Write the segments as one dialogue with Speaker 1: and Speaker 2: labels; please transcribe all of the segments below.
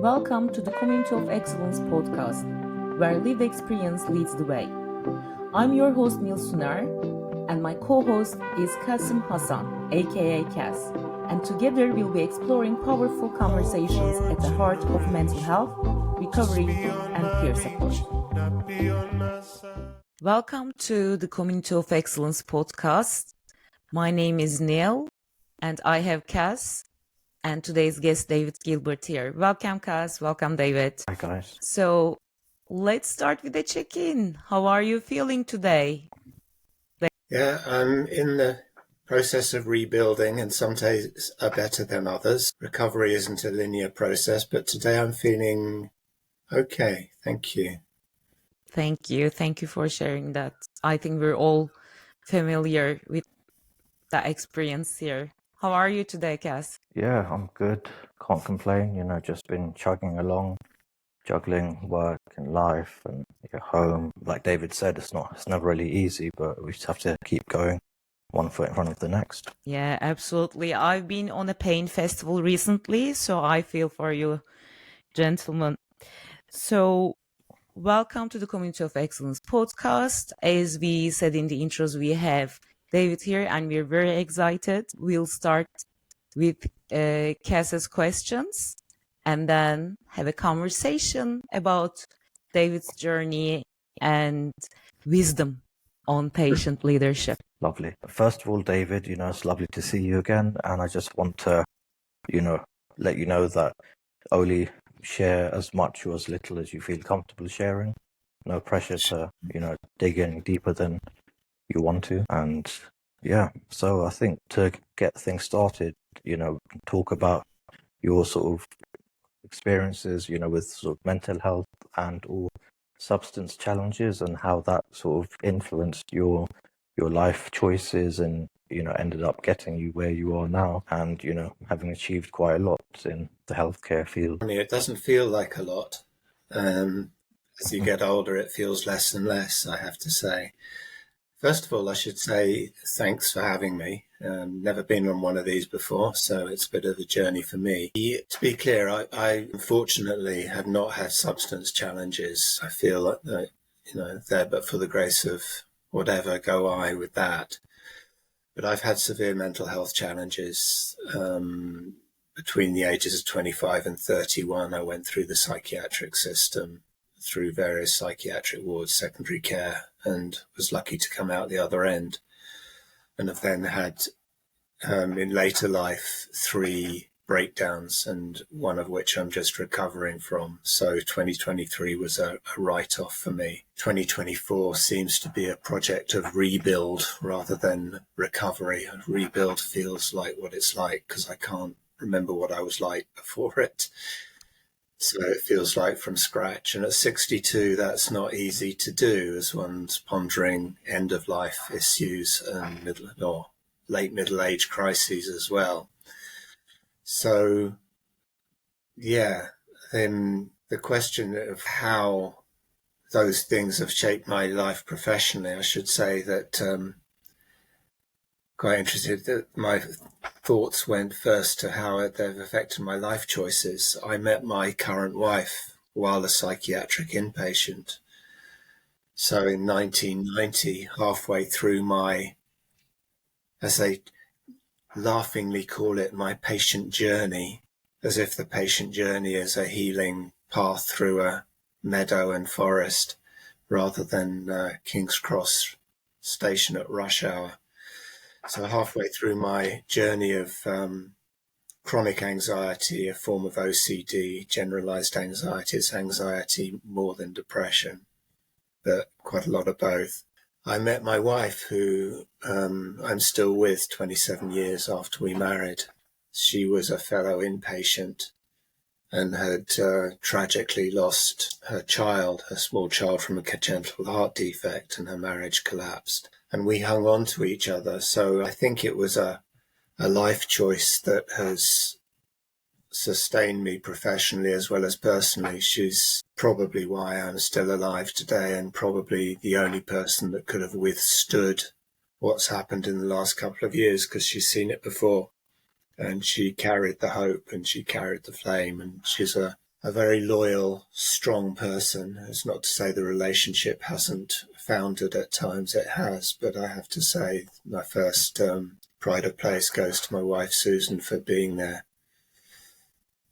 Speaker 1: Welcome to the Community of Excellence podcast, where lived experience leads the way. I'm your host Nil Sunar, and my co-host is Hassan, aka Cass, and together we'll be exploring powerful conversations at the heart of mental health, recovery, and peer support. Welcome to the Community of Excellence podcast. My name is Nil, and I have Cass and today's guest, David Gilbert, here. Welcome, Cass. Welcome, David.
Speaker 2: Hi, guys.
Speaker 1: So let's start with a check-in. How are you feeling today?
Speaker 3: Yeah, I'm in the process of rebuilding, and some days are better than others. Recovery isn't a linear process, but today I'm feeling okay. Thank you.
Speaker 1: Thank you. Thank you for sharing that. I think we're all familiar with that experience here. How are you today, Cass?
Speaker 2: Yeah, I'm good. Can't complain. Just been chugging along, juggling work and life and your home. Like David said, it's never really easy, but we just have to keep going, one foot in front of the next.
Speaker 1: Yeah, absolutely. I've been on a pain festival recently, so I feel for you, gentlemen. So welcome to the Community of Excellence podcast. As we said in the intros, we have David here and we're very excited. We'll start with Cass's questions and then have a conversation about David's journey and wisdom on patient leadership.
Speaker 2: Lovely. First of all, David, it's lovely to see you again. And I just want to, let you know that only share as much or as little as you feel comfortable sharing. No pressure to, dig any deeper than you want to. And yeah, so I think to get things started, talk about your sort of experiences, with sort of mental health and or substance challenges and how that sort of influenced your life choices and, ended up getting you where you are now and, having achieved quite a lot in the healthcare field.
Speaker 3: I mean, it doesn't feel like a lot. As you get older, it feels less and less, I have to say. First of all, I should say thanks for having me. Never been on one of these before, so it's a bit of a journey for me. To be clear, I unfortunately have not had substance challenges. I feel like, there, but for the grace of whatever, go I with that. But I've had severe mental health challenges. Between the ages of 25 and 31, I went through the psychiatric system, through various psychiatric wards, secondary care, and was lucky to come out the other end. And I've then had, in later life, 3 breakdowns, and one of which I'm just recovering from. So 2023 was a write-off for me. 2024 seems to be a project of rebuild rather than recovery. And rebuild feels like what it's like because I can't remember what I was like before it. So it feels like from scratch. And at 62, that's not easy to do as one's pondering end-of-life issues and late middle-age crises as well. So, yeah, then the question of how those things have shaped my life professionally, I should say that quite interested that my thoughts went first to how they've affected my life choices. I met my current wife while a psychiatric inpatient. So in 1990, halfway through my, as they laughingly call it, my patient journey, as if the patient journey is a healing path through a meadow and forest rather than King's Cross station at rush hour. So halfway through my journey of chronic anxiety, a form of OCD, generalized anxiety, it's anxiety more than depression, but quite a lot of both. I met my wife, who I'm still with 27 years after we married. She was a fellow inpatient and had tragically lost her child, her small child, from a congenital heart defect, and her marriage collapsed. And we hung on to each other. So I think it was a life choice that has sustained me professionally as well as personally. She's probably why I'm still alive today, and probably the only person that could have withstood what's happened in the last couple of years, because she's seen it before. And she carried the hope and she carried the flame, and she's a a very loyal, strong person. It's not to say the relationship hasn't foundered at times, it has, but I have to say my first pride of place goes to my wife, Susan, for being there.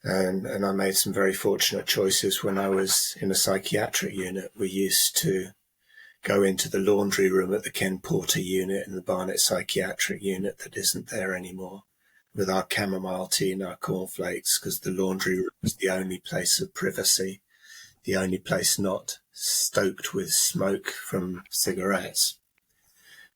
Speaker 3: And I made some very fortunate choices when I was in a psychiatric unit. We used to go into the laundry room at the Ken Porter unit and the Barnet psychiatric unit that isn't there anymore, with our chamomile tea and our cornflakes, because the laundry room was the only place of privacy, the only place not stoked with smoke from cigarettes.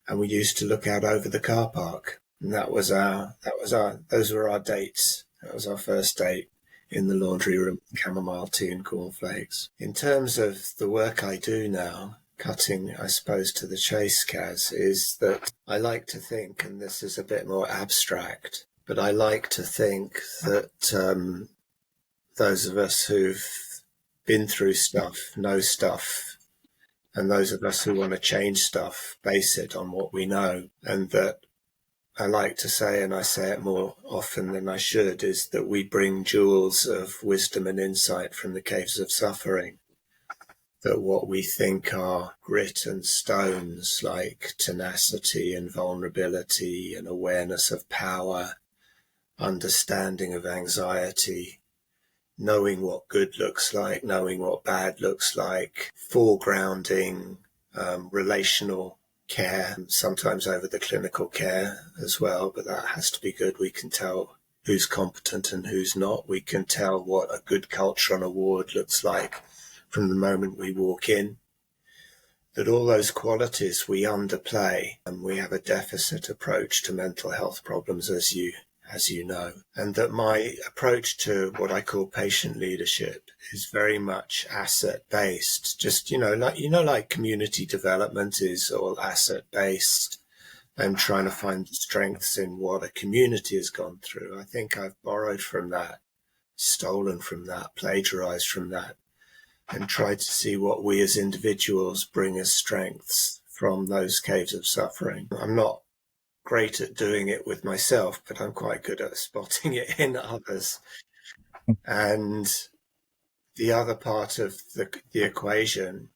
Speaker 3: And we used to look out over the car park, and those were our dates. That was our first date, in the laundry room, chamomile tea and cornflakes. In terms of the work I do now, cutting, I suppose, to the chase, Kaz, is that I like to think, and this is a bit more abstract, but I like to think that those of us who've been through stuff, know stuff, and those of us who want to change stuff base it on what we know. And that I like to say, and I say it more often than I should, is that we bring jewels of wisdom and insight from the caves of suffering. That what we think are grit and stones, like tenacity and vulnerability and awareness of power, understanding of anxiety, knowing what good looks like, knowing what bad looks like, foregrounding relational care, sometimes over the clinical care as well, but that has to be good. We can tell who's competent and who's not. We can tell what a good culture on a ward looks like from the moment we walk in. That all those qualities we underplay, and we have a deficit approach to mental health problems, as you know, and that my approach to what I call patient leadership is very much asset-based. Just, like community development is all asset-based and trying to find strengths in what a community has gone through. I think I've borrowed from that, stolen from that, plagiarized from that, and tried to see what we as individuals bring as strengths from those caves of suffering. I'm not great at doing it with myself, but I'm quite good at spotting it in others. And the other part of the equation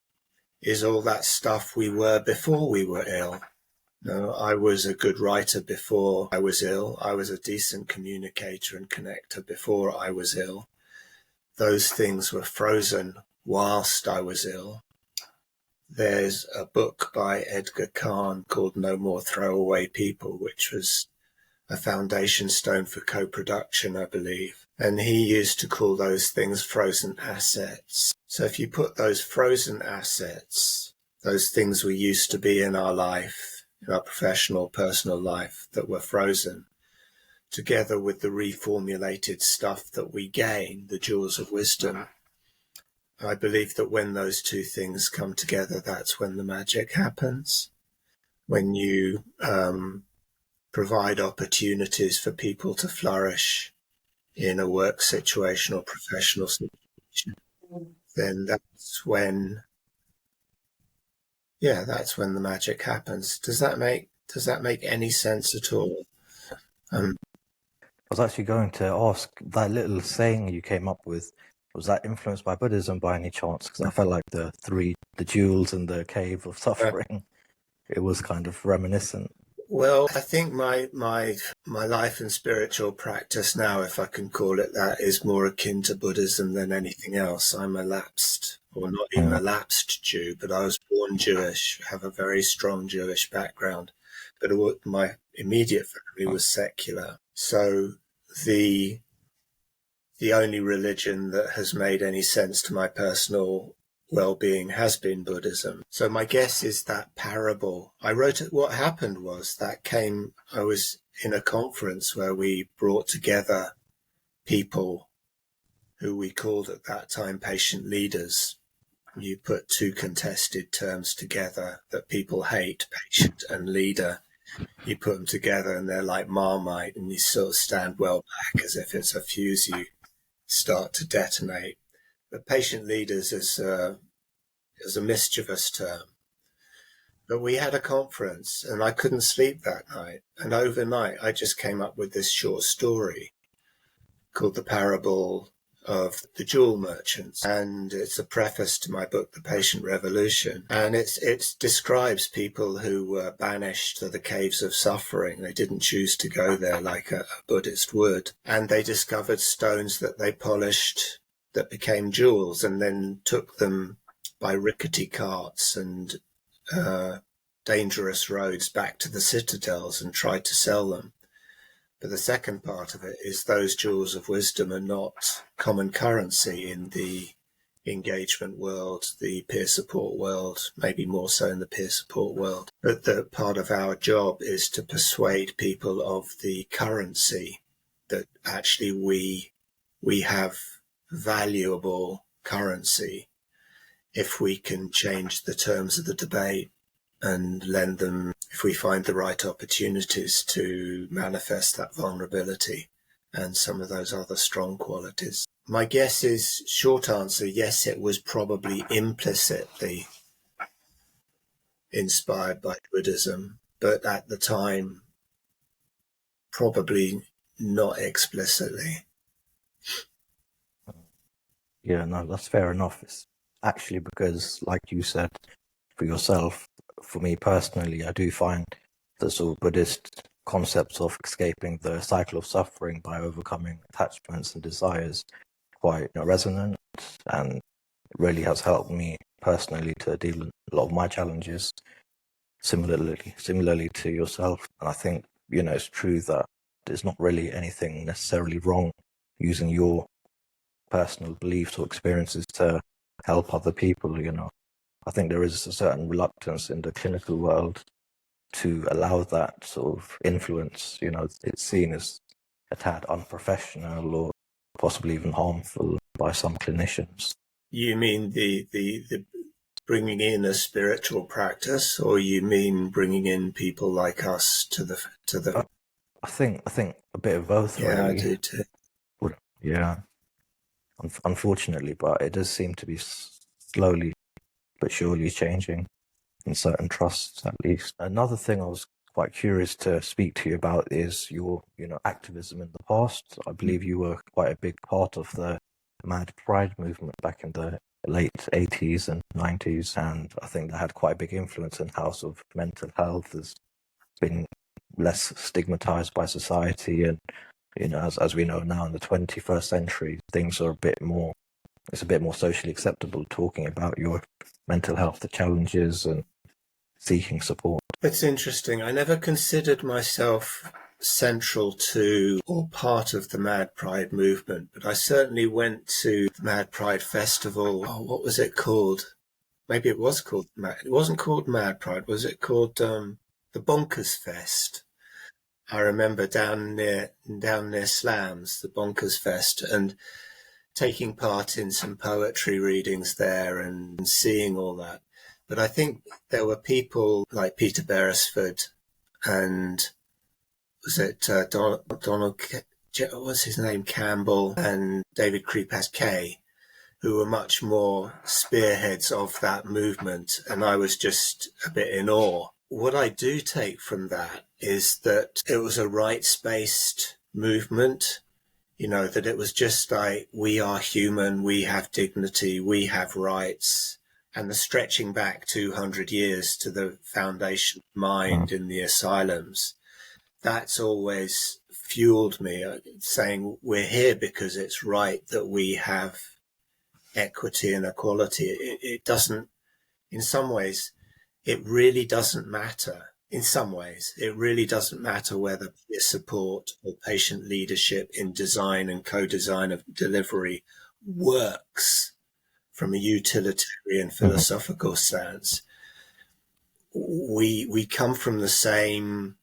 Speaker 3: is all that stuff we were before we were ill. I was a good writer before I was ill. I was a decent communicator and connector before I was ill. Those things were frozen whilst I was ill. There's a book by Edgar Kahn called No More Throwaway People, which was a foundation stone for co-production, I believe. And he used to call those things frozen assets. So if you put those frozen assets, those things we used to be in our life, in our professional, personal life that were frozen, together with the reformulated stuff that we gain, the jewels of wisdom, I believe that when those two things come together, that's when the magic happens. When you provide opportunities for people to flourish in a work situation or professional situation, then that's when the magic happens. Does that make any sense at all?
Speaker 2: I was actually going to ask, that little saying you came up with, was that influenced by Buddhism by any chance? Because I felt like the jewels and the cave of suffering, it was kind of reminiscent.
Speaker 3: Well, I think my life and spiritual practice now, if I can call it that, is more akin to Buddhism than anything else. I'm a lapsed, or not even a lapsed Jew, but I was born Jewish, have a very strong Jewish background. But my immediate family was secular. So the only religion that has made any sense to my personal well-being has been Buddhism. So my guess is that parable. I wrote it. What happened was I was in a conference where we brought together people who we called at that time patient leaders. You put two contested terms together that people hate, patient and leader. You put them together and they're like Marmite, and you sort of stand well back as if it's a fuse you start to detonate. But patient leaders is a mischievous term. But we had a conference and I couldn't sleep that night. And overnight, I just came up with this short story called The Parable of the jewel merchants, and it's a preface to my book, The Patient Revolution. And it describes people who were banished to the caves of suffering. They didn't choose to go there like a Buddhist would. And they discovered stones that they polished that became jewels, and then took them by rickety carts and dangerous roads back to the citadels and tried to sell them. But the second part of it is those jewels of wisdom are not common currency in the engagement world, the peer support world, maybe more so in the peer support world. But the part of our job is to persuade people of the currency, that actually we have valuable currency if we can change the terms of the debate and lend them, if we find the right opportunities to manifest that vulnerability and some of those other strong qualities. My guess is, short answer, yes, it was probably implicitly inspired by Buddhism, but at the time, probably not explicitly.
Speaker 2: Yeah, no, that's fair enough. It's actually because, like you said, for yourself, for me personally, I do find the sort of Buddhist concepts of escaping the cycle of suffering by overcoming attachments and desires quite resonant, and it really has helped me personally to deal with a lot of my challenges. Similarly to yourself, and I think it's true that there's not really anything necessarily wrong using your personal beliefs or experiences to help other people. I think there is a certain reluctance in the clinical world to allow that sort of influence. It's seen as a tad unprofessional or possibly even harmful by some clinicians.
Speaker 3: You mean the bringing in a spiritual practice, or you mean bringing in people like us to the?
Speaker 2: I think a bit of both.
Speaker 3: Yeah,
Speaker 2: really.
Speaker 3: I do too.
Speaker 2: Yeah, unfortunately, but it does seem to be slowly but surely changing in certain trusts, at least. Another thing I was quite curious to speak to you about is your, activism in the past. I believe you were quite a big part of the Mad Pride movement back in the late 80s and 90s, and I think that had quite a big influence in how sort of mental health has been less stigmatized by society. And as we know now in the 21st century, things are it's a bit more socially acceptable talking about your mental health, the challenges, and seeking support.
Speaker 3: It's interesting. I never considered myself central to or part of the Mad Pride movement, but I certainly went to the Mad Pride Festival. Oh, what was it called? Maybe it was called it wasn't called Mad Pride. Was it called the Bonkers Fest? I remember down near Slams, the Bonkers Fest, and taking part in some poetry readings there and seeing all that. But I think there were people like Peter Beresford and was it Donald, what was his name, Campbell, and David Kay, who were much more spearheads of that movement. And I was just a bit in awe. What I do take from that is that it was a rights-based movement, that it was just like, we are human, we have dignity, we have rights. And the stretching back 200 years to the foundation of mind in the asylums, that's always fueled me, saying we're here because it's right that we have equity and equality. It doesn't, in some ways, it really doesn't matter. In some ways, it really doesn't matter whether peer support or patient leadership in design and co-design of delivery works from a utilitarian philosophical stance. We come from the same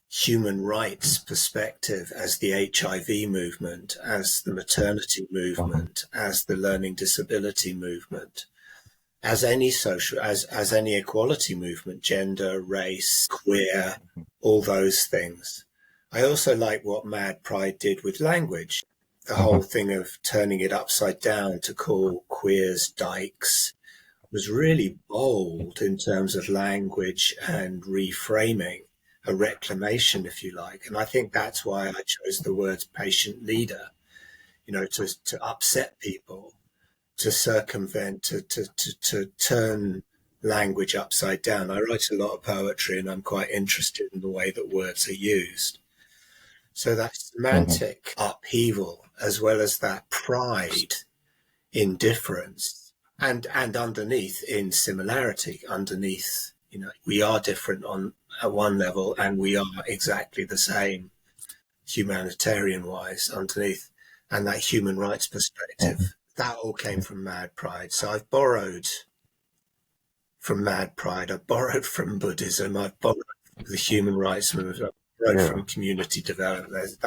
Speaker 3: human rights perspective as the HIV movement, as the maternity movement, as the learning disability movement, as any social, as any equality movement, gender, race, queer, all those things. I also like what Mad Pride did with language. The whole thing of turning it upside down to call queers dykes was really bold in terms of language and reframing, a reclamation, if you like. And I think that's why I chose the words patient leader. to upset people, to circumvent, to turn language upside down. I write a lot of poetry, and I'm quite interested in the way that words are used. So that semantic upheaval, as well as that pride in difference, and underneath in similarity, underneath, we are different at one level, and we are exactly the same humanitarian wise underneath, and that human rights perspective, that all came from Mad Pride. So I've borrowed from Mad Pride, I've borrowed from Buddhism, I've borrowed from the human rights movement, I've borrowed from community development. There's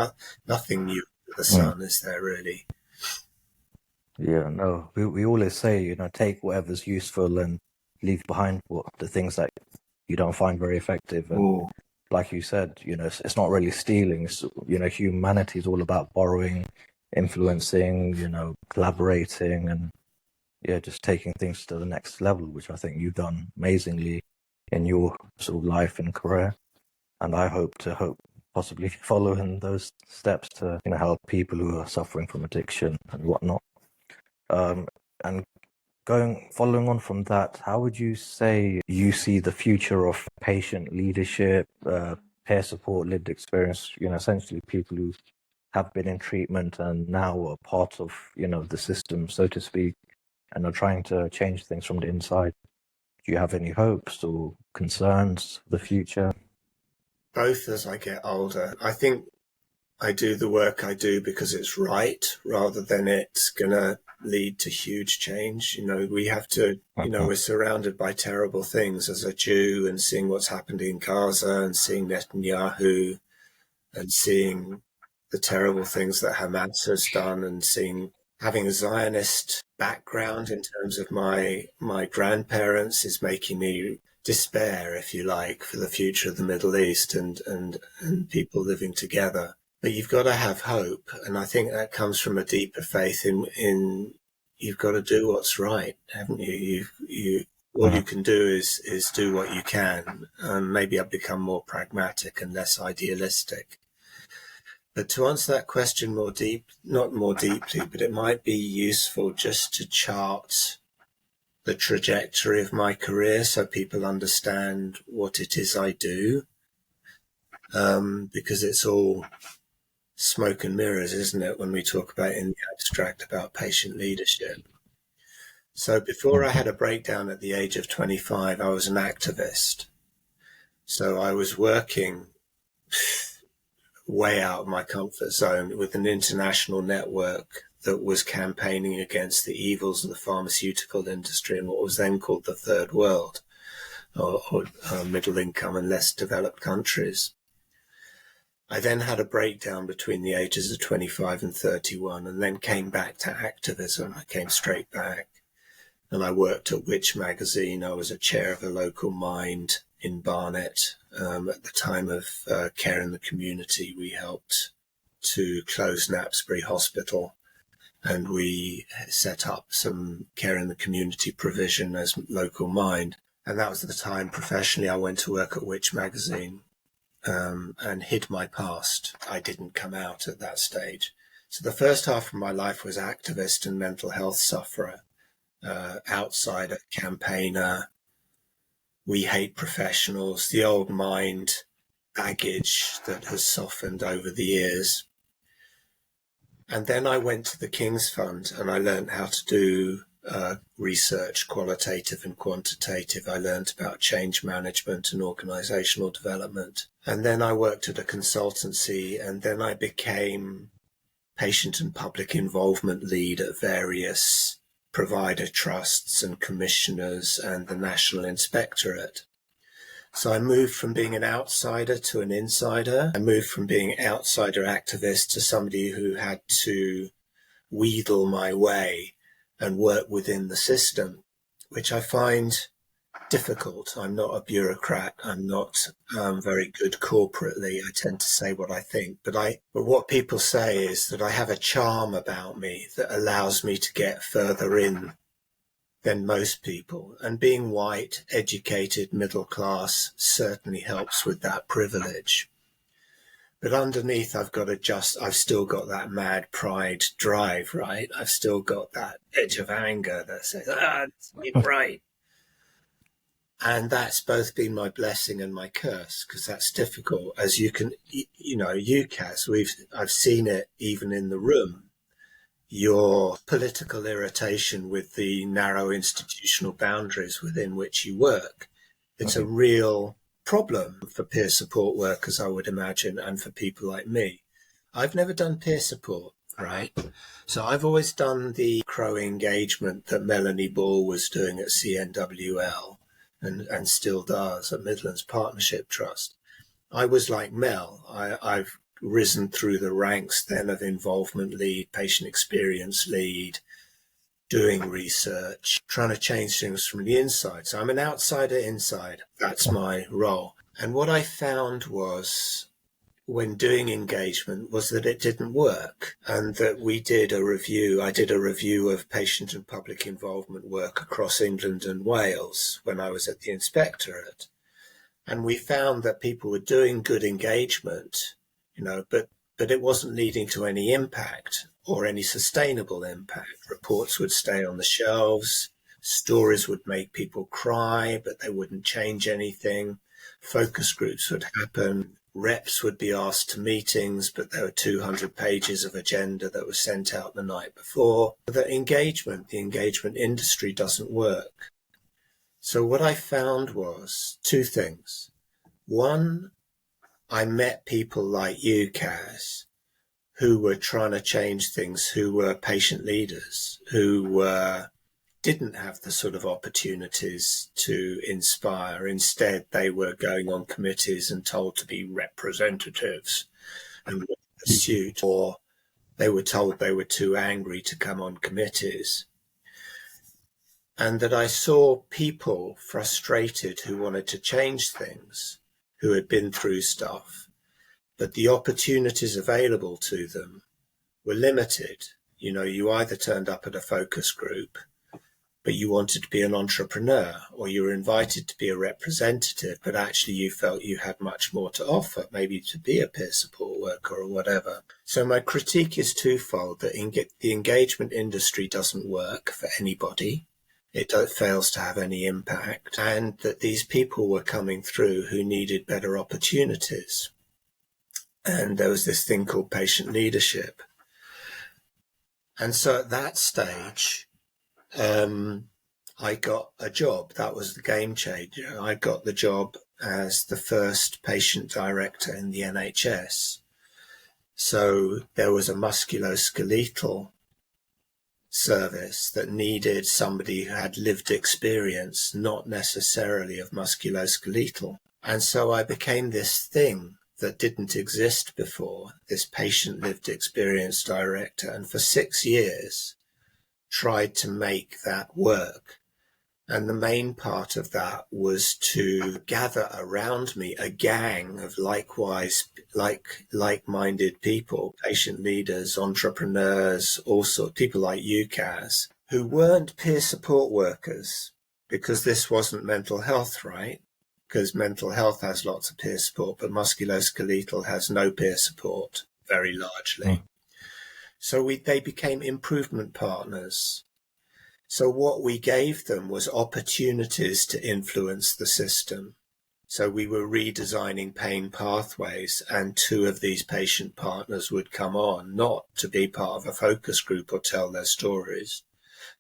Speaker 3: nothing new under the sun, is there really?
Speaker 2: Yeah, no, we always say, take whatever's useful and leave behind the things that you don't find very effective. And like you said, it's not really stealing. It's, humanity is all about borrowing, influencing, collaborating, and just taking things to the next level, which I think you've done amazingly in your sort of life and career. And I hope possibly follow in those steps to, help people who are suffering from addiction and whatnot. And following on from that, how would you say you see the future of patient leadership, peer support, lived experience, essentially people who have been in treatment and now are part of, the system, so to speak, and are trying to change things from the inside? Do you have any hopes or concerns for the future?
Speaker 3: Both as I get older. I think I do the work I do because it's right, rather than it's going to lead to huge change. We have to, we're surrounded by terrible things as a Jew, and seeing what's happened in Gaza, and seeing Netanyahu, and seeing the terrible things that Hamas has done, and having a Zionist background in terms of my grandparents is making me despair, if you like, for the future of the Middle East and people living together. But you've got to have hope, and I think that comes from a deeper faith in you've got to do what's right, haven't you? All you can do is do what you can. Maybe I've become more pragmatic and less idealistic. But to answer that question not more deeply, but it might be useful just to chart the trajectory of my career so people understand what it is I do, because it's all smoke and mirrors, isn't it, when we talk about in the abstract about patient leadership. So before I had a breakdown at the age of 25, I was an activist. So I was working way out of my comfort zone with an international network that was campaigning against the evils of the pharmaceutical industry in what was then called the Third World, or middle income and less developed countries. I then had a breakdown between the ages of 25 and 31, and then came back to activism. I came straight back, and I worked at Which magazine. I was a chair of a local mind in Barnet. At the time of Care in the Community, we helped to close Knapsbury Hospital, and we set up some Care in the Community provision as local mind. And that was the time professionally I went to work at Which magazine. And hid my past. I didn't come out at that stage. So the first half of my life was activist and mental health sufferer, outsider, campaigner. We hate professionals, the old mind baggage that has softened over the years. And then I went to the King's Fund and I learned how to do research, qualitative and quantitative. I learned about change management and organizational development. And then I worked at a consultancy, and then I became patient and public involvement lead at various provider trusts and commissioners and the National Inspectorate. So I moved from being an outsider to an insider. I moved from being outsider activist to somebody who had to wheedle my way and work within the system, which I find difficult. I'm not a bureaucrat. I'm not very good corporately. I tend to say what I think. But what people say is that I have a charm about me that allows me to get further in than most people. And being white, educated, middle class certainly helps with that privilege. But underneath, I've still got that mad pride drive, right? I've still got that edge of anger that says, this ain't right. And that's both been my blessing and my curse, because that's difficult. As you can, UCAS, I've seen it even in the room. Your political irritation with the narrow institutional boundaries within which you work, it's a real problem for peer support workers, I would imagine, and for people like me. I've never done peer support, right? So I've always done the crow engagement that Melanie Ball was doing at CNWL and still does at Midlands Partnership Trust. I was like Mel. I've risen through the ranks then of involvement lead, patient experience lead, doing research, trying to change things from the inside. So I'm an outsider inside. That's my role. And what I found was, when doing engagement, was that it didn't work, and that I did a review of patient and public involvement work across England and Wales when I was at the inspectorate. And we found that people were doing good engagement, but it wasn't leading to any impact or any sustainable impact. Reports would stay on the shelves, stories would make people cry, but they wouldn't change anything. Focus groups would happen. Reps would be asked to meetings, but there were 200 pages of agenda that was sent out the night before. The engagement industry doesn't work. So what I found was two things. One, I met people like you, Kaz, who were trying to change things, who were patient leaders, who didn't have the sort of opportunities to inspire. Instead, they were going on committees and told to be representatives and pursued, or they were told they were too angry to come on committees. And that I saw people frustrated who wanted to change things, who had been through stuff, but the opportunities available to them were limited. You either turned up at a focus group, but you wanted to be an entrepreneur, or you were invited to be a representative, but actually you felt you had much more to offer, maybe to be a peer support worker or whatever. So my critique is twofold: that the engagement industry doesn't work for anybody. It fails to have any impact, and that these people were coming through who needed better opportunities. And there was this thing called patient leadership. And so at that stage, I got a job. That was the game changer. I got the job as the first patient director in the NHS. So there was a musculoskeletal service that needed somebody who had lived experience, not necessarily of musculoskeletal. And so I became this thing that didn't exist before, this patient lived experience director, and for 6 years tried to make that work. And the main part of that was to gather around me a gang of like-minded people, patient leaders, entrepreneurs, all sorts of people like you, Kaz, who weren't peer support workers, because this wasn't mental health, right? Because mental health has lots of peer support, but musculoskeletal has no peer support, very largely. So they became improvement partners. So what we gave them was opportunities to influence the system. So we were redesigning pain pathways, and 2 of these patient partners would come on, not to be part of a focus group or tell their stories,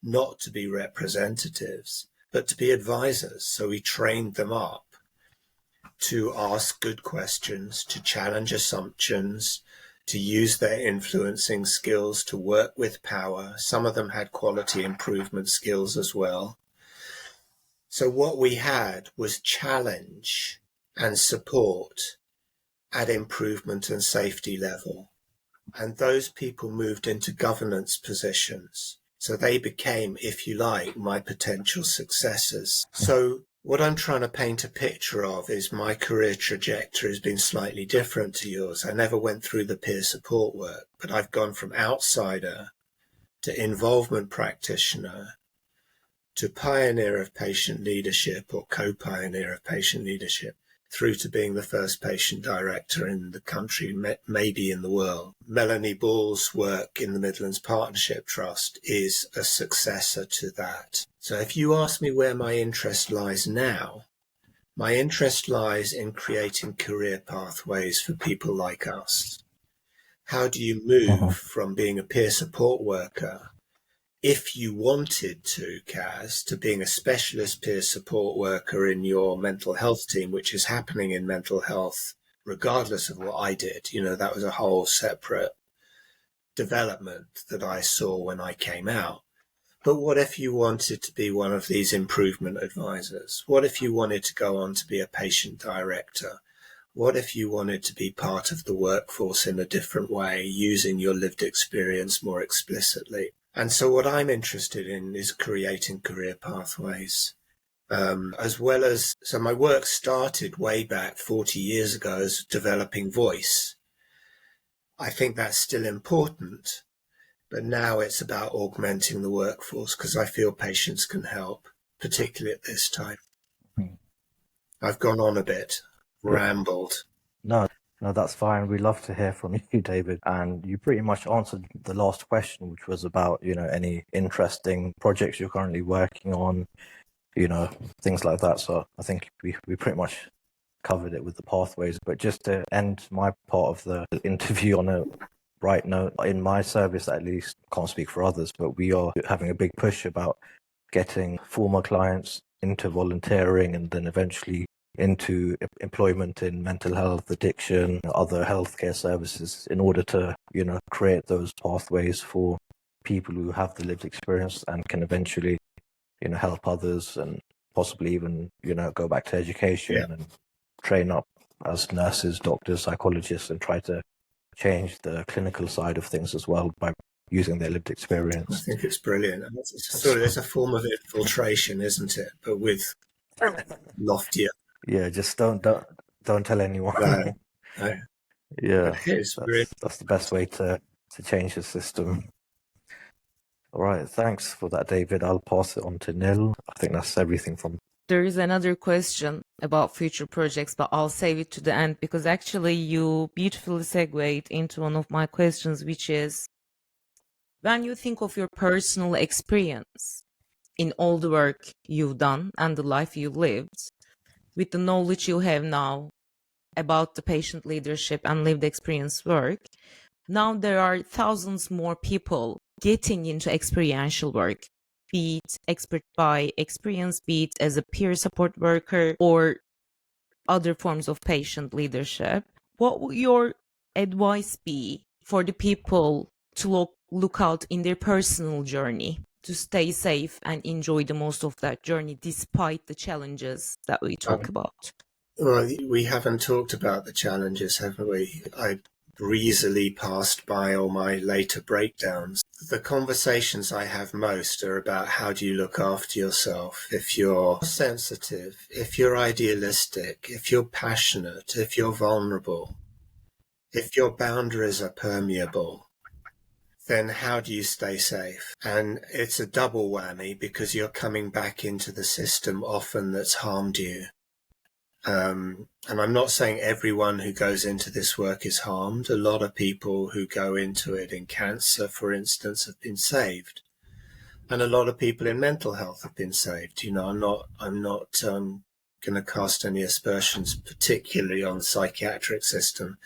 Speaker 3: not to be representatives, but to be advisors. So we trained them up to ask good questions, to challenge assumptions, to use their influencing skills, to work with power. Some of them had quality improvement skills as well. So what we had was challenge and support at improvement and safety level. And those people moved into governance positions. So they became, if you like, my potential successors. So what I'm trying to paint a picture of is my career trajectory has been slightly different to yours. I never went through the peer support work, but I've gone from outsider to involvement practitioner to pioneer of patient leadership or co-pioneer of patient leadership through to being the first patient director in the country, maybe in the world. Melanie Ball's work in the Midlands Partnership Trust is a successor to that. So if you ask me where my interest lies now, my interest lies in creating career pathways for people like us. How do you move from being a peer support worker, if you wanted to, Kaz, to being a specialist peer support worker in your mental health team, which is happening in mental health, regardless of what I did? You know, that was a whole separate development that I saw when I came out. But what if you wanted to be one of these improvement advisors? What if you wanted to go on to be a patient director? What if you wanted to be part of the workforce in a different way, using your lived experience more explicitly? And so what I'm interested in is creating career pathways, as well as, so my work started way back 40 years ago as developing voice. I think that's still important, but now it's about augmenting the workforce because I feel patients can help, particularly at this time. I've gone on a bit. Rambled.
Speaker 2: No, that's fine. We love to hear from you, David. And you pretty much answered the last question, which was about, any interesting projects you're currently working on, things like that. So I think we pretty much covered it with the pathways. But just to end my part of the interview on a bright note, in my service at least, can't speak for others, but we are having a big push about getting former clients into volunteering and then eventually into employment in mental health, addiction, other healthcare services in order to, create those pathways for people who have the lived experience and can eventually, help others and possibly even, go back to education and train up as nurses, doctors, psychologists, and try to change the clinical side of things as well by using their lived experience.
Speaker 3: I think it's brilliant. And it's a form of infiltration, isn't it? But with loftier.
Speaker 2: Yeah, just don't tell anyone.
Speaker 3: No.
Speaker 2: Yeah, that's the best way to change the system. All right, thanks for that, David. I'll pass it on to Nil. I think that's everything from.
Speaker 1: There is another question about future projects, but I'll save it to the end because actually you beautifully segued into one of my questions, which is, when you think of your personal experience in all the work you've done and the life you lived, with the knowledge you have now about the patient leadership and lived experience work, now there are thousands more people getting into experiential work, be it expert by experience, be it as a peer support worker or other forms of patient leadership. What would your advice be for the people to look out in their personal journey to stay safe and enjoy the most of that journey despite the challenges that we talk about?
Speaker 3: Well, we haven't talked about the challenges, have we? I breezily passed by all my later breakdowns. The conversations I have most are about how do you look after yourself if you're sensitive, if you're idealistic, if you're passionate, if you're vulnerable, if your boundaries are permeable. Then how do you stay safe? And it's a double whammy because you're coming back into the system often that's harmed you. And I'm not saying everyone who goes into this work is harmed. A lot of people who go into it in cancer, for instance, have been saved. And a lot of people in mental health have been saved. I'm not going to cast any aspersions, particularly on the psychiatric system.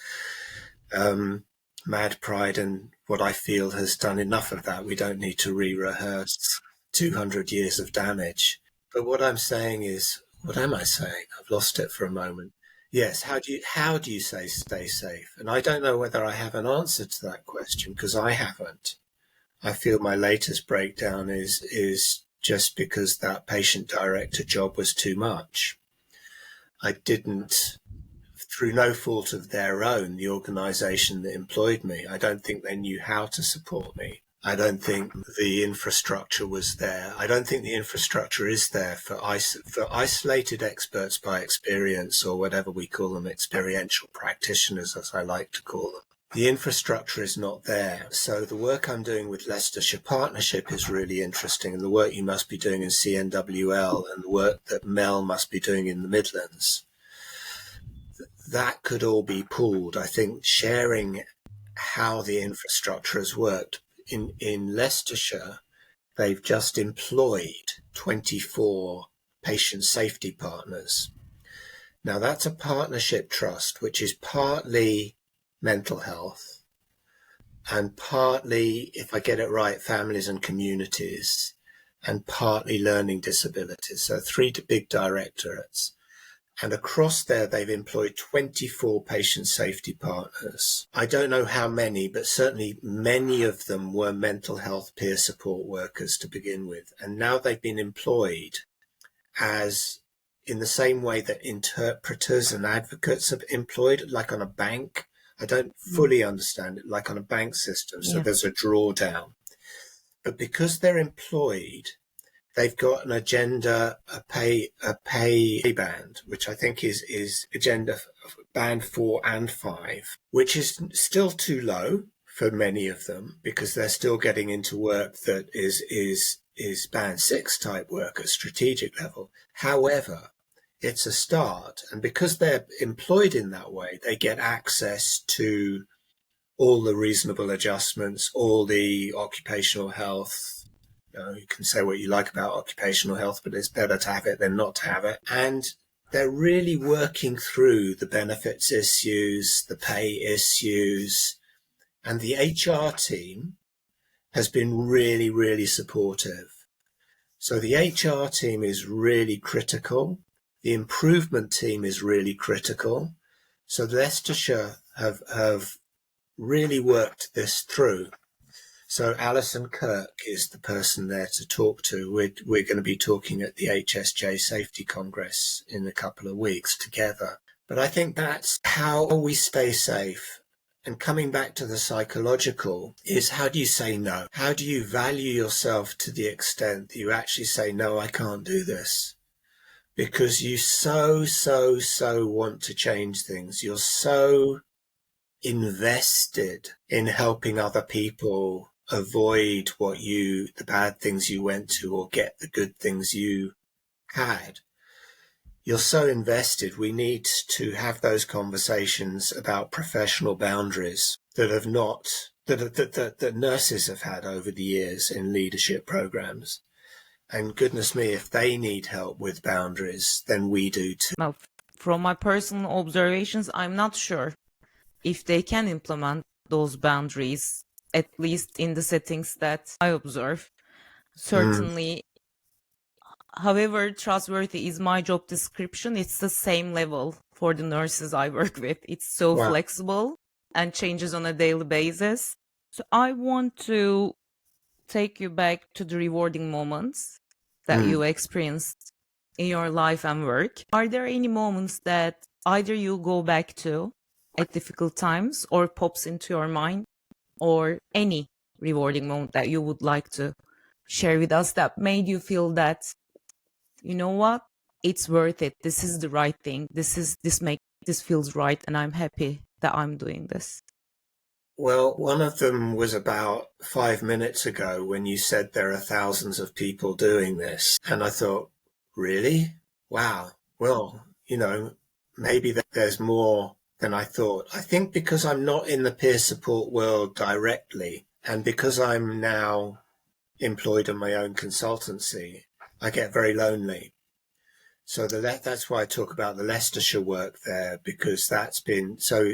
Speaker 3: Mad Pride and what I feel has done enough of that. We don't need to re-rehearse 200 years of damage. But what I'm saying is, what am I saying? I've lost it for a moment. Yes, how do you say stay safe? And I don't know whether I have an answer to that question because I haven't. I feel my latest breakdown is just because that patient director job was too much. I didn't, through no fault of their own, the organisation that employed me, I don't think they knew how to support me. I don't think the infrastructure was there. I don't think the infrastructure is there for isolated experts by experience, or whatever we call them, experiential practitioners, as I like to call them. The infrastructure is not there. So the work I'm doing with Leicestershire Partnership is really interesting, and the work you must be doing in CNWL and the work that Mel must be doing in the Midlands. that could all be pooled. I think sharing how the infrastructure has worked. In Leicestershire, they've just employed 24 patient safety partners. Now, that's a partnership trust, which is partly mental health and partly, if I get it right, families and communities, and partly learning disabilities. So 3 big directorates. And across there, they've employed 24 patient safety partners. I don't know how many, but certainly many of them were mental health peer support workers to begin with. And now they've been employed as in the same way that interpreters and advocates are employed, like on a bank. I don't fully understand it, like on a bank system. So there's a drawdown. But because they're employed, they've got an agenda, a pay band, which I think is agenda band 4 and 5, which is still too low for many of them because they're still getting into work that is band 6 type work at strategic level. However, it's a start. And because they're employed in that way, they get access to all the reasonable adjustments, all the occupational health. You can say what you like about occupational health, but it's better to have it than not to have it. And they're really working through the benefits issues, the pay issues, and the HR team has been really, really supportive. So the HR team is really critical. The improvement team is really critical. So Leicestershire have really worked this through. So Alison Kirk is the person there to talk to. We're going to be talking at the HSJ Safety Congress in a couple of weeks together. But I think that's how we stay safe. And coming back to the psychological is, how do you say no? How do you value yourself to the extent that you actually say, no, I can't do this? Because you so want to change things. You're so invested in helping other people avoid the bad things you went to or get the good things you had. You're so invested. We need to have those conversations about professional boundaries that nurses have had over the years in leadership programs. And goodness me, if they need help with boundaries, then we do too.
Speaker 1: Now, from my personal observations, I'm not sure if they can implement those boundaries, at least in the settings that I observe. Certainly, however trustworthy is my job description, it's the same level for the nurses I work with. It's so flexible and changes on a daily basis. So I want to take you back to the rewarding moments that you experienced in your life and work. Are there any moments that either you go back to at difficult times or pops into your mind, or any rewarding moment that you would like to share with us that made you feel that, you know what, it's worth it. This is the right thing. This feels right, and I'm happy that I'm doing this.
Speaker 3: Well, one of them was about 5 minutes ago when you said there are thousands of people doing this. And I thought, really? Wow. Well, maybe there's more than I thought. I think because I'm not in the peer support world directly, and because I'm now employed in my own consultancy, I get very lonely. So that's why I talk about the Leicestershire work there, because that's been, so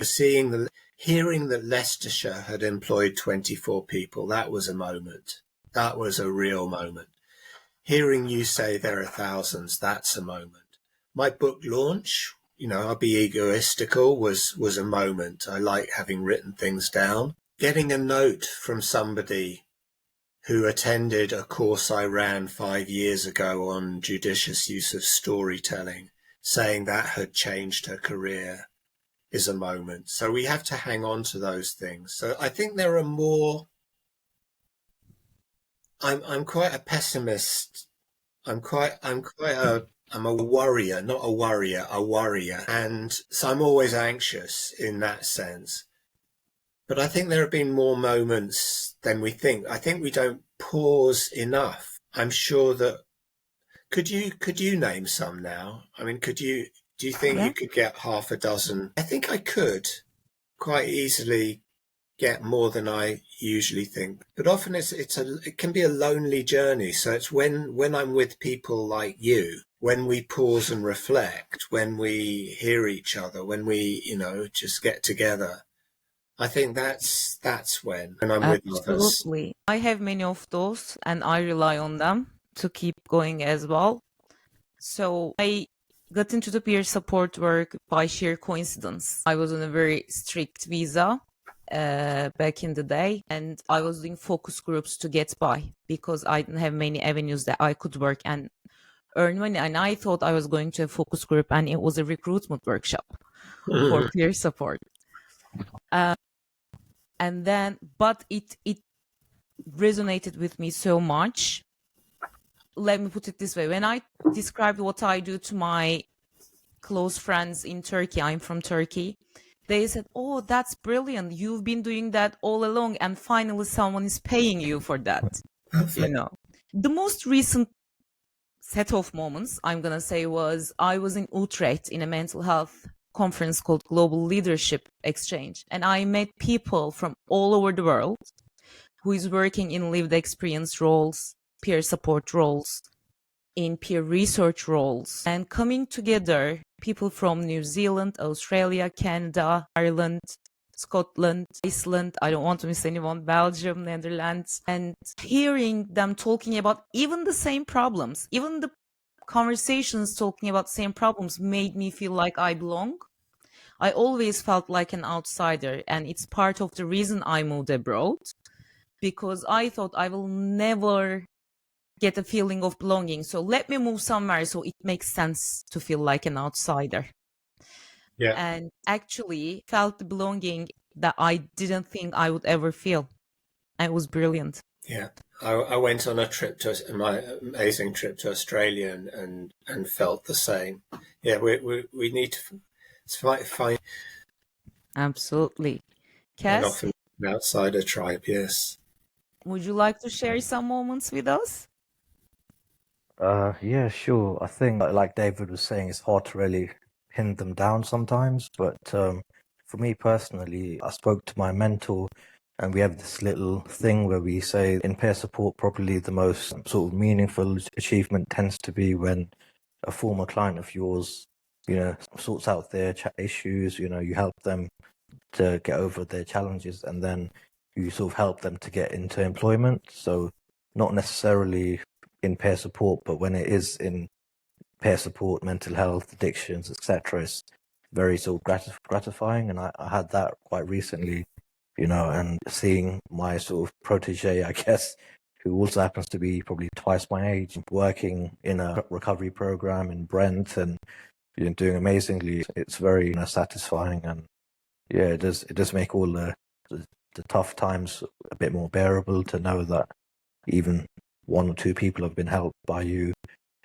Speaker 3: hearing that Leicestershire had employed 24 people, that was a moment. That was a real moment. Hearing you say there are thousands, that's a moment. My book launch, I'll be egoistical, was a moment. I like having written things down. Getting a note from somebody who attended a course I ran 5 years ago on judicious use of storytelling, saying that had changed her career, is a moment. So we have to hang on to those things. So I think there are more. I'm quite a pessimist. I'm a worrier, not a worrier, a worrier. And so I'm always anxious in that sense. But I think there have been more moments than we think. I think we don't pause enough. I'm sure that, could you name some now? I mean, do Do you think
Speaker 1: Yeah.
Speaker 3: you could get half a dozen? I think I could quite easily get more than I usually think. But often it can be a lonely journey. So it's when I'm with people like you, when we pause and reflect, when we hear each other, when we, just get together. I think that's when I'm with others.
Speaker 1: Absolutely. I have many of those and I rely on them to keep going as well. So I got into the peer support work by sheer coincidence. I was on a very strict visa back in the day, and I was doing focus groups to get by because I didn't have many avenues that I could work and earn money. And I thought I was going to a focus group, and it was a recruitment workshop for peer support. And then, but it resonated with me so much. Let me put it this way. When I described what I do to my close friends in Turkey, I'm from Turkey, they said, "Oh, that's brilliant. You've been doing that all along, and finally someone is paying you for that." The most recent set of moments, I'm going to say, was I was in Utrecht in a mental health conference called Global Leadership Exchange. And I met people from all over the world who is working in lived experience roles, peer support roles, in peer research roles, and coming together, people from New Zealand, Australia, Canada, Ireland, Scotland, Iceland, I don't want to miss anyone, Belgium, Netherlands, and hearing them talking about even the same problems, even the conversations talking about the same problems made me feel like I belong. I always felt like an outsider, and it's part of the reason I moved abroad, because I thought I will never get a feeling of belonging. So let me move somewhere so it makes sense to feel like an outsider.
Speaker 3: Yeah.
Speaker 1: And actually felt the belonging that I didn't think I would ever feel. And it was brilliant.
Speaker 3: Yeah. I went on my amazing trip to Australia and felt the same. Yeah, we need to find
Speaker 1: Absolutely.
Speaker 3: an
Speaker 1: Cass,
Speaker 3: often outsider tribe. Yes.
Speaker 1: would you like to share some moments with us?
Speaker 2: Yeah, sure. I think, like David was saying, it's hard to really pin them down sometimes. But for me personally, I spoke to my mentor, and we have this little thing where we say in peer support, probably the most sort of meaningful achievement tends to be when a former client of yours, sorts out their issues. You help them to get over their challenges, and then you sort of help them to get into employment. So not necessarily in peer support, but when it is in peer support, mental health, addictions, etc., it's very sort of gratifying. And I had that quite recently, and seeing my sort of protege, I guess, who also happens to be probably twice my age, working in a recovery program in Brent and doing amazingly. It's very satisfying, and yeah, it does make all the tough times a bit more bearable to know that even one or two people have been helped by you,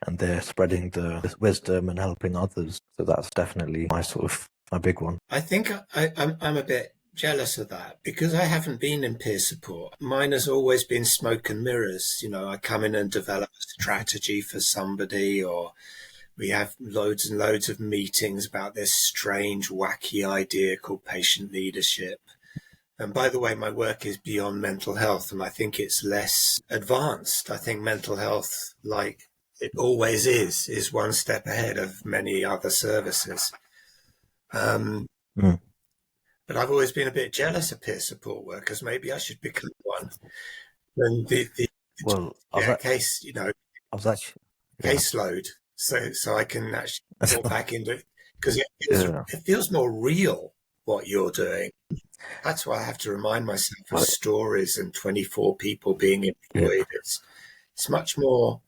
Speaker 2: and they're spreading the wisdom and helping others. So that's definitely my big one.
Speaker 3: I think I'm a bit jealous of that because I haven't been in peer support. Mine has always been smoke and mirrors. I come in and develop a strategy for somebody, or we have loads and loads of meetings about this strange, wacky idea called patient leadership. And by the way, my work is beyond mental health, and I think it's less advanced. I think mental health, like it always is one step ahead of many other services. But I've always been a bit jealous of peer support workers. Maybe I should become one. And caseload, so I can actually fall back into it, because it feels more real what you're doing. That's why I have to remind myself of stories and 24 people being employed. It's much more,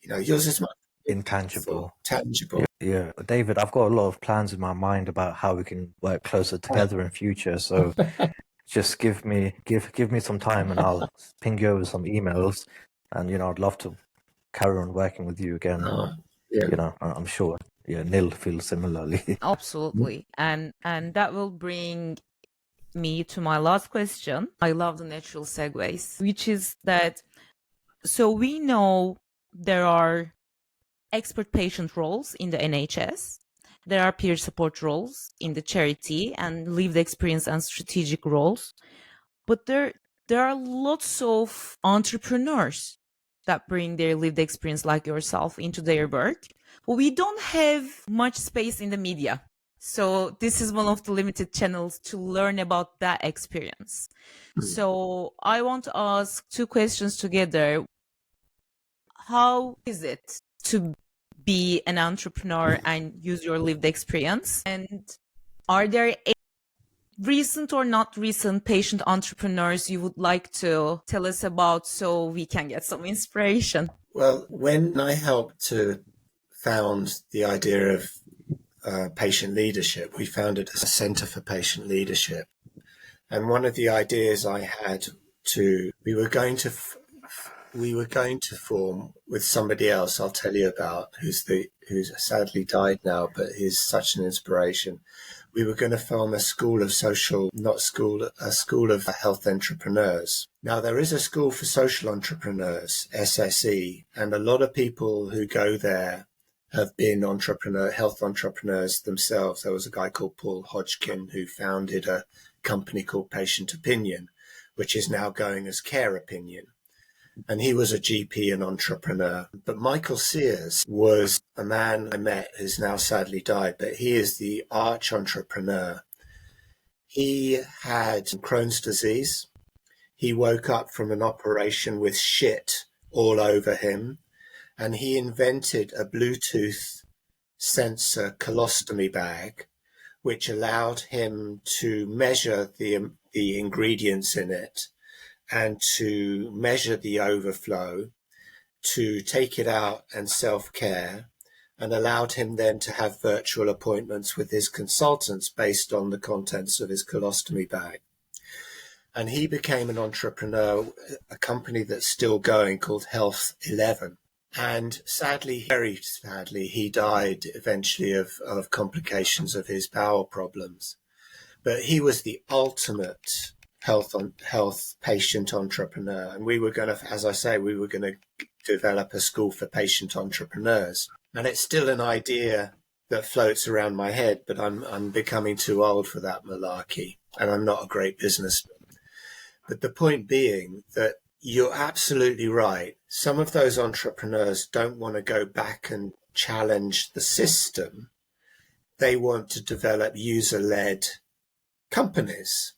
Speaker 3: yours is much
Speaker 2: intangible,
Speaker 3: tangible.
Speaker 2: Yeah, David, I've got a lot of plans in my mind about how we can work closer together in future. So just give me some time, and I'll ping you over some emails. And I'd love to carry on working with you again. I'm sure. Yeah, Neil feels similarly.
Speaker 1: Absolutely. And that will bring me to my last question. I love the natural segues, which is that, so we know there are expert patient roles in the NHS. There are peer support roles in the charity and lived experience and strategic roles. But there are lots of entrepreneurs that bring their lived experience like yourself into their work. But we don't have much space in the media. So this is one of the limited channels to learn about that experience. So I want to ask two questions together. How is it to be an entrepreneur and use your lived experience? And are there recent or not recent patient entrepreneurs you would like to tell us about so we can get some inspiration?
Speaker 3: Well, when I helped to found the idea of patient leadership, we founded a Centre for Patient Leadership. And one of the ideas I had we were going to form with somebody else I'll tell you about, who's sadly died now, but he's such an inspiration. We were going to form a school of health entrepreneurs. Now, there is a school for social entrepreneurs, SSE, and a lot of people who go there have been health entrepreneurs themselves. There was a guy called Paul Hodgkin who founded a company called Patient Opinion, which is now going as Care Opinion. And he was a GP and entrepreneur. But Michael Sears was a man I met who's now sadly died, but he is the arch entrepreneur. He had Crohn's disease. He woke up from an operation with shit all over him, and he invented a Bluetooth sensor colostomy bag, which allowed him to measure the ingredients in it and to measure the overflow, to take it out and self-care, and allowed him then to have virtual appointments with his consultants based on the contents of his colostomy bag. And he became an entrepreneur, a company that's still going called Health 11. And sadly, very sadly, he died eventually of complications of his bowel problems. But he was the ultimate health patient entrepreneur. And we were going to, as I say, we were going to develop a school for patient entrepreneurs. And it's still an idea that floats around my head, but I'm becoming too old for that malarkey, and I'm not a great businessman. But the point being that you're absolutely right. Some of those entrepreneurs don't want to go back and challenge the system. They want to develop user-led companies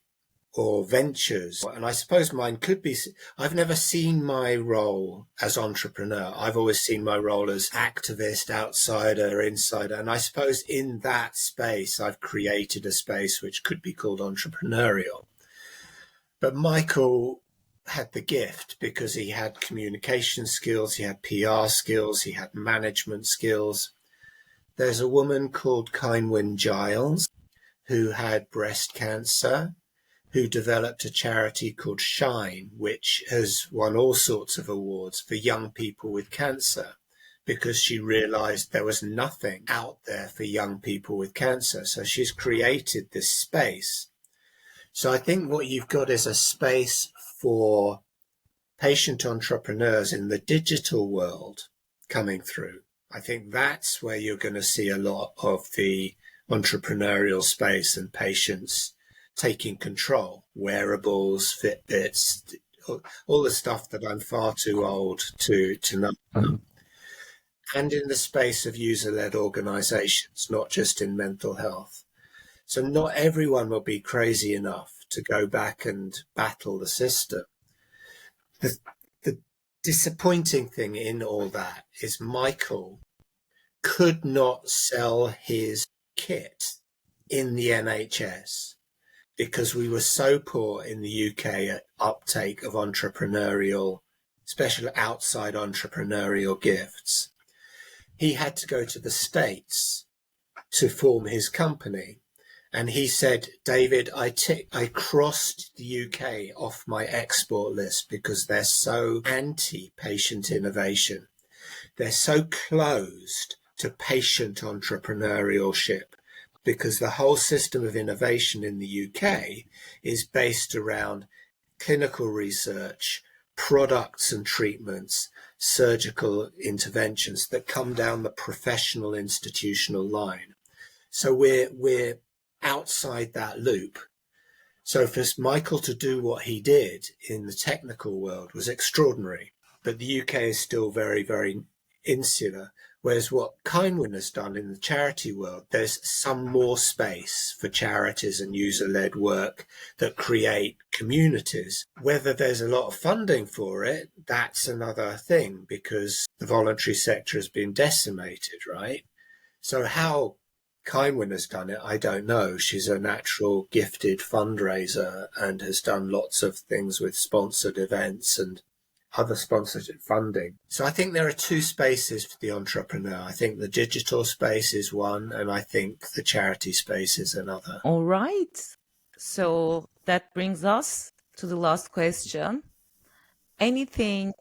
Speaker 3: or ventures. And I suppose mine could be, I've never seen my role as entrepreneur. I've always seen my role as activist, outsider, insider. And I suppose in that space, I've created a space which could be called entrepreneurial. But Michael had the gift because he had communication skills, he had PR skills, he had management skills. There's a woman called Kynwyn Giles who had breast cancer, who developed a charity called Shine, which has won all sorts of awards for young people with cancer, because she realized there was nothing out there for young people with cancer. So she's created this space. So I think what you've got is a space for patient entrepreneurs in the digital world coming through. I think that's where you're going to see a lot of the entrepreneurial space and patients taking control, wearables, Fitbits, all the stuff that I'm far too old to know. And in the space of user-led organizations, not just in mental health. So not everyone will be crazy enough to go back and battle the system. The disappointing thing in all that is Michael could not sell his kit in the NHS because we were so poor in the UK at uptake of entrepreneurial, especially outside entrepreneurial gifts. He had to go to the States to form his company. And he said, David, I crossed the UK off my export list because they're so anti-patient innovation. They're so closed to patient entrepreneurship because the whole system of innovation in the UK is based around clinical research, products and treatments, surgical interventions that come down the professional institutional line. So we're outside that loop. So for Michael to do what he did in the technical world was extraordinary. But the UK is still very, very insular. Whereas what Kindwin has done in the charity world, there's some more space for charities and user-led work that create communities. Whether there's a lot of funding for it, that's another thing, because the voluntary sector has been decimated, right? So how Kindwin has done it, I don't know. She's a natural gifted fundraiser and has done lots of things with sponsored events and other sponsorship funding. So I think there are two spaces for the entrepreneur. I think the digital space is one, and I think the charity space is another.
Speaker 1: All right. So that brings us to the last question. Anything,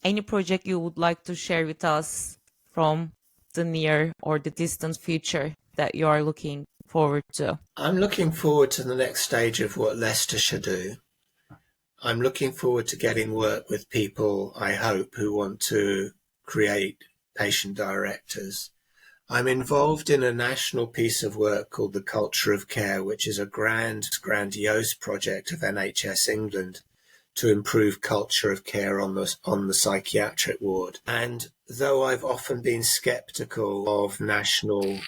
Speaker 1: any project you would like to share with us from the near or the distant future that you are looking forward to?
Speaker 3: I'm looking forward to the next stage of what Leicestershire do. I'm looking forward to getting work with people, I hope, who want to create patient directors. I'm involved in a national piece of work called the Culture of Care, which is a grandiose project of NHS England to improve culture of care on the psychiatric ward. And though I've often been sceptical of national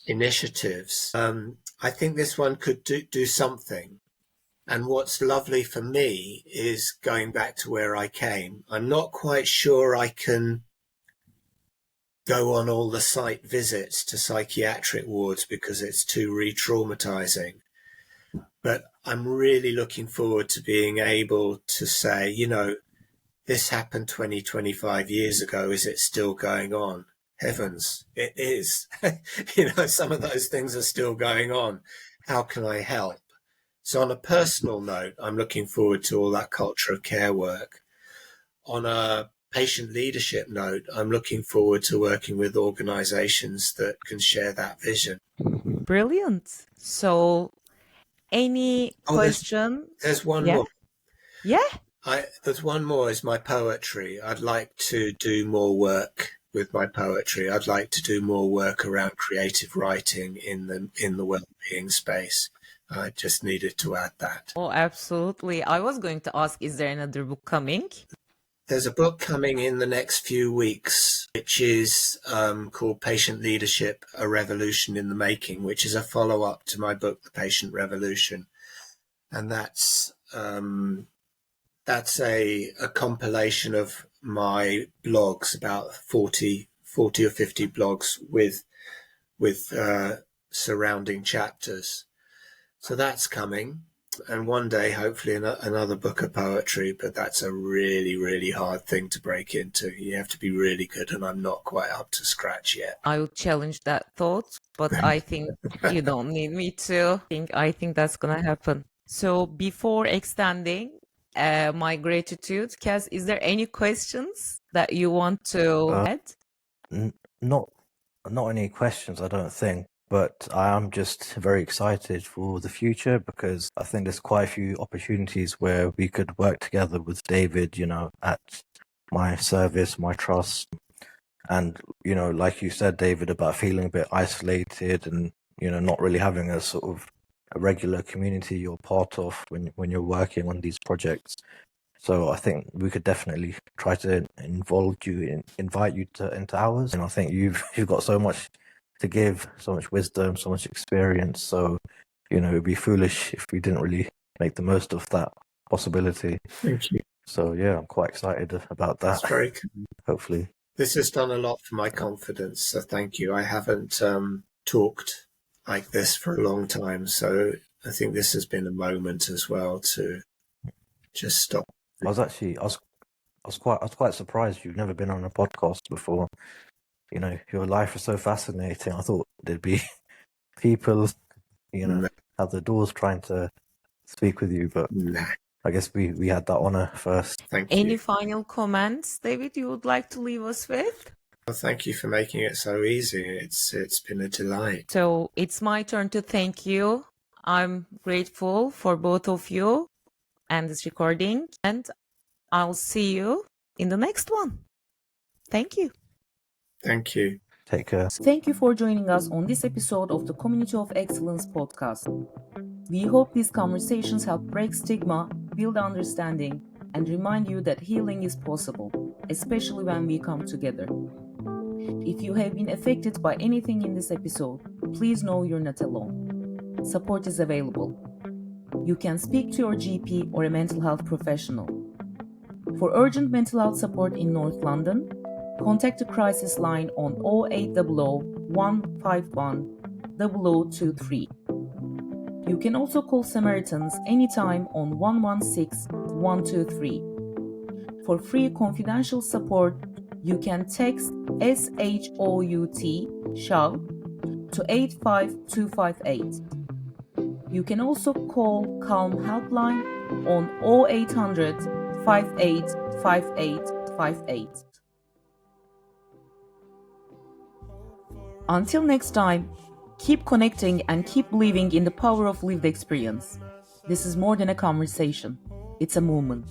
Speaker 3: initiatives, I think this one could do something. And what's lovely for me is going back to where I came. I'm not quite sure I can go on all the site visits to psychiatric wards because it's too re-traumatizing. But I'm really looking forward to being able to say, you know, this happened 20, 25 years ago. Is it still going on? Heavens, it is. You know, some of those things are still going on. How can I help? So on a personal note, I'm looking forward to all that culture of care work. On a patient leadership note, I'm looking forward to working with organizations that can share that vision.
Speaker 1: Brilliant. So any question?
Speaker 3: There's one
Speaker 1: Yeah.
Speaker 3: more.
Speaker 1: Yeah.
Speaker 3: There's one more is my poetry. I'd like to do more work with my poetry. I'd like to do more work around creative writing in the well-being space. I just needed to add that.
Speaker 1: Oh, absolutely. I was going to ask, is there another book coming?
Speaker 3: There's a book coming in the next few weeks, which is called Patient Leadership, A Revolution in the Making, which is a follow-up to my book, The Patient Revolution. And that's a compilation of my blogs, about 40 or 50 blogs with surrounding chapters. So that's coming. And one day, hopefully, another book of poetry, but that's a really, really hard thing to break into. You have to be really good, and I'm not quite up to scratch yet.
Speaker 1: I would challenge that thought, but I think you don't need me to. I think that's going to happen. So before extending my gratitude, Kaz, is there any questions that you want to add?
Speaker 2: Not any questions, I don't think. But I am just very excited for the future because I think there's quite a few opportunities where we could work together with David, you know, at my service, my trust. And, you know, like you said, David, about feeling a bit isolated and, you know, not really having a sort of a regular community you're part of when you're working on these projects. So I think we could definitely try to invite you into ours. And I think you've got so much to give, so much wisdom, so much experience. So, you know, it'd be foolish if we didn't really make the most of that possibility.
Speaker 3: Thank you.
Speaker 2: So, yeah, I'm quite excited about that.
Speaker 3: That's very cool.
Speaker 2: Hopefully.
Speaker 3: This has done a lot for my confidence, so thank you. I haven't talked like this for a long time, so I think this has been a moment as well to just stop.
Speaker 2: I was quite surprised you've never been on a podcast before. You know, your life is so fascinating. I thought there'd be people, you know, at the doors trying to speak with you, but I guess we had that honor first.
Speaker 3: Thank you.
Speaker 1: Any final comments, David, you would like to leave us with?
Speaker 3: Well, thank you for making it so easy. It's been a delight.
Speaker 1: So it's my turn to thank you. I'm grateful for both of you and this recording. And I'll see you in the next one. Thank you.
Speaker 3: Thank you.
Speaker 2: Take care.
Speaker 1: Thank you for joining us on this episode of the Community of Excellence podcast. We hope these conversations help break stigma, build understanding, and remind you that healing is possible, especially when we come together. If you have been affected by anything in this episode, please know you're not alone. Support is available. You can speak to your GP or a mental health professional. For urgent mental health support in North London, contact the crisis line on 0800 151 0023. You can also call Samaritans anytime on 116 123. For free confidential support, you can text SHOUT to 85258. You can also call Calm Helpline on 0800 585858. Until next time, keep connecting and keep believing in the power of lived experience. This is more than a conversation, it's a movement.